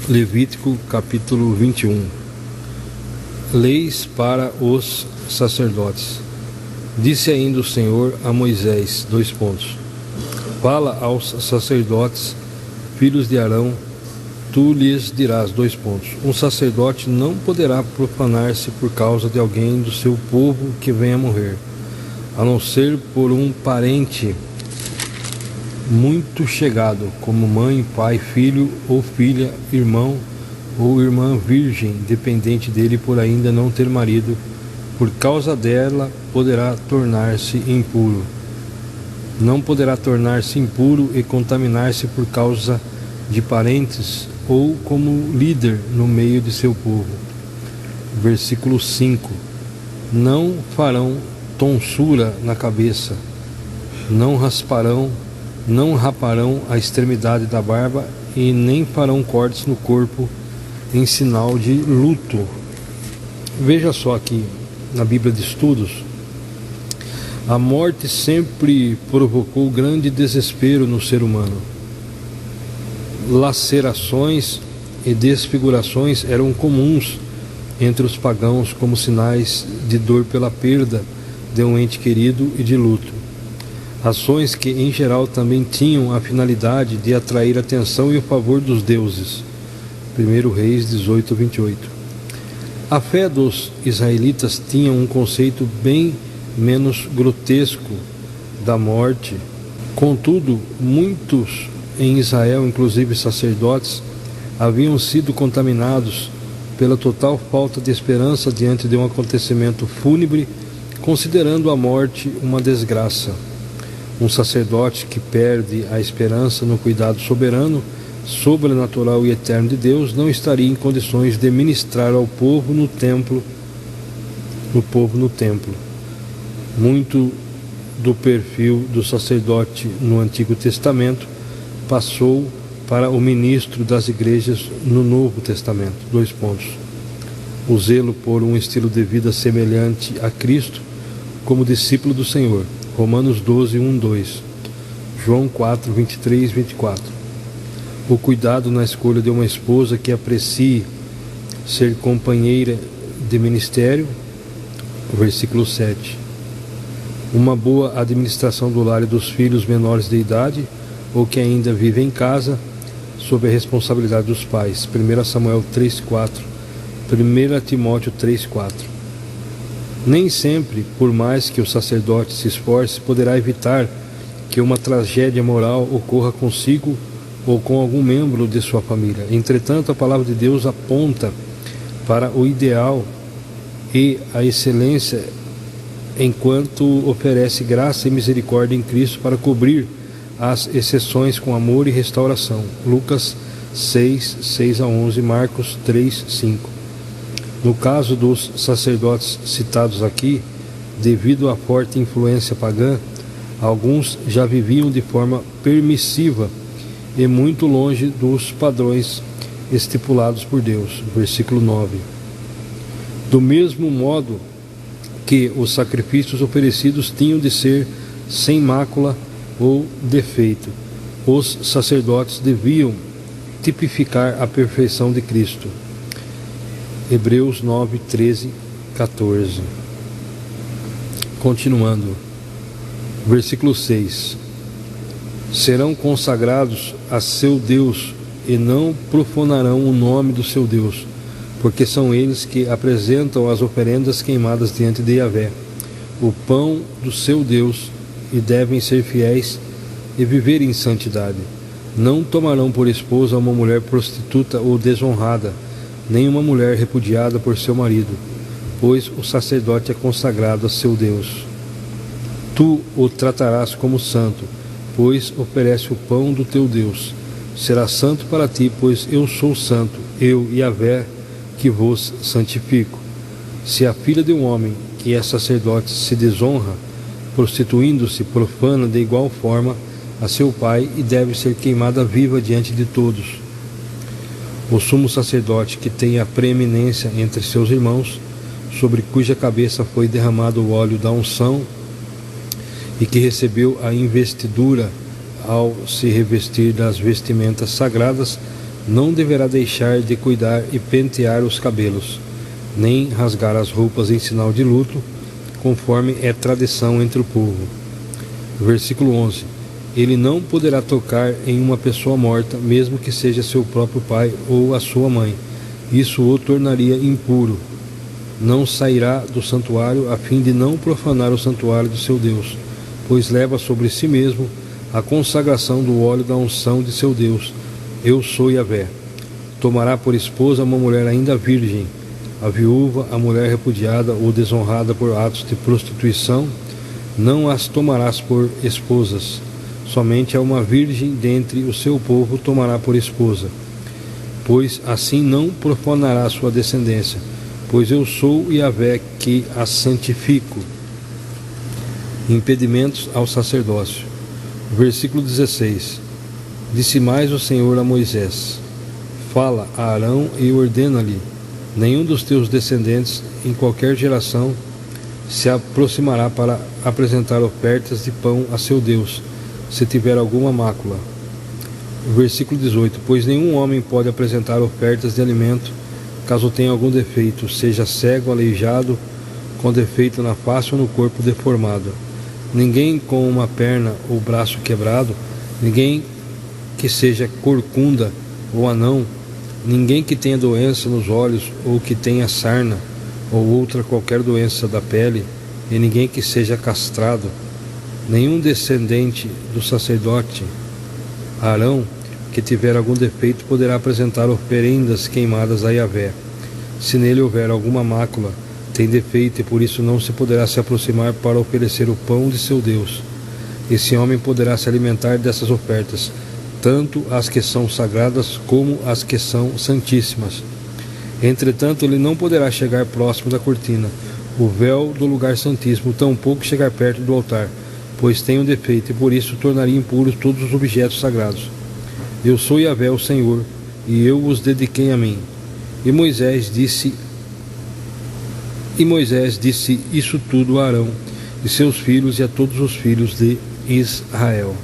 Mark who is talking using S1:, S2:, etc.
S1: Levítico capítulo 21. Leis para os sacerdotes. Disse ainda o Senhor a Moisés, Fala aos sacerdotes, filhos de Arão, tu lhes dirás, Um sacerdote não poderá profanar-se por causa de alguém do seu povo que venha a morrer, a não ser por um parente muito chegado, como mãe, pai, filho ou filha, irmão ou irmã virgem, dependente dele por ainda não ter marido. Por causa dela poderá tornar-se impuro. Não poderá tornar-se impuro e contaminar-se por causa de parentes ou como líder no meio de seu povo. Versículo 5. Não farão tonsura na cabeça, não raparão a extremidade da barba e nem farão cortes no corpo em sinal de luto. Veja só aqui na Bíblia de Estudos, a morte sempre provocou grande desespero no ser humano. Lacerações e desfigurações eram comuns entre os pagãos como sinais de dor pela perda de um ente querido e de luto. Ações que em geral também tinham a finalidade de atrair a atenção e o favor dos deuses. 1 Reis 18:28. A fé dos israelitas tinha um conceito bem menos grotesco da morte. Contudo, muitos em Israel, inclusive sacerdotes, haviam sido contaminados pela total falta de esperança diante de um acontecimento fúnebre, considerando a morte uma desgraça. Um sacerdote que perde a esperança no cuidado soberano, sobrenatural e eterno de Deus não estaria em condições de ministrar ao povo no templo. Muito do perfil do sacerdote no Antigo Testamento passou para o ministro das igrejas no Novo Testamento. O zelo por um estilo de vida semelhante a Cristo como discípulo do Senhor. Romanos 12, 1, 2. João 4, 23, 24. O cuidado na escolha de uma esposa que aprecie ser companheira de ministério. Versículo 7. Uma boa administração do lar e dos filhos menores de idade ou que ainda vivem em casa sob a responsabilidade dos pais. 1 Samuel 3, 4. 1 Timóteo 3, 4. Nem sempre, por mais que o sacerdote se esforce, poderá evitar que uma tragédia moral ocorra consigo ou com algum membro de sua família. Entretanto, a palavra de Deus aponta para o ideal e a excelência, enquanto oferece graça e misericórdia em Cristo para cobrir as exceções com amor e restauração. Lucas 6, 6 a 11, Marcos 3, 5. No caso dos sacerdotes citados aqui, devido à forte influência pagã, alguns já viviam de forma permissiva e muito longe dos padrões estipulados por Deus. Versículo 9. Do mesmo modo que os sacrifícios oferecidos tinham de ser sem mácula ou defeito, os sacerdotes deviam tipificar a perfeição de Cristo. Hebreus 9, 13, 14. Continuando. Versículo 6. Serão consagrados a seu Deus e não profanarão o nome do seu Deus, porque são eles que apresentam as oferendas queimadas diante de Yahvé, o pão do seu Deus, e devem ser fiéis e viver em santidade. Não tomarão por esposa uma mulher prostituta ou desonrada, nem uma mulher repudiada por seu marido, pois o sacerdote é consagrado a seu Deus. Tu o tratarás como santo, pois oferece o pão do teu Deus. Será santo para ti, pois eu sou santo, eu, Yahvé, que vos santifico. Se a filha de um homem que é sacerdote se desonra, prostituindo-se, profana de igual forma a seu pai, e deve ser queimada viva diante de todos. O sumo sacerdote, que tem a preeminência entre seus irmãos, sobre cuja cabeça foi derramado o óleo da unção e que recebeu a investidura ao se revestir das vestimentas sagradas, Não deverá deixar de cuidar e pentear os cabelos, nem rasgar as roupas em sinal de luto, conforme é tradição entre o povo. Versículo 11. Ele não poderá tocar em uma pessoa morta, mesmo que seja seu próprio pai ou a sua mãe. Isso o tornaria impuro. Não sairá do santuário a fim de não profanar o santuário do seu Deus, pois leva sobre si mesmo a consagração do óleo da unção de seu Deus. Eu sou Yahvé. Tomará por esposa uma mulher ainda virgem, a viúva, a mulher repudiada ou desonrada por atos de prostituição, não as tomarás por esposas. Somente a uma virgem dentre o seu povo tomará por esposa, pois assim não profanará sua descendência, pois eu sou Yahvé que a santifico. Impedimentos ao sacerdócio. Versículo 16. Disse mais o Senhor a Moisés: Fala a Arão e ordena-lhe: nenhum dos teus descendentes em qualquer geração se aproximará para apresentar ofertas de pão a seu Deus, se tiver alguma mácula. Versículo 18. Pois nenhum homem pode apresentar ofertas de alimento, caso tenha algum defeito, seja cego, aleijado, com defeito na face ou no corpo deformado. Ninguém com uma perna ou braço quebrado, ninguém que seja corcunda ou anão, ninguém que tenha doença nos olhos ou que tenha sarna ou outra qualquer doença da pele, e ninguém que seja castrado, nenhum descendente do sacerdote Arão que tiver algum defeito poderá apresentar oferendas queimadas a Yahvé. Se nele houver alguma mácula, tem defeito e por isso não se poderá se aproximar para oferecer o pão de seu Deus. Esse homem poderá se alimentar dessas ofertas, tanto as que são sagradas como as que são santíssimas. Entretanto, ele não poderá chegar próximo da cortina, o véu do lugar santíssimo, tampouco chegar perto do altar, pois tem um defeito, e por isso tornaria impuros todos os objetos sagrados. Eu sou Yahvé, o Senhor, e eu os dediquei a mim. E Moisés disse isso tudo a Arão e seus filhos e a todos os filhos de Israel.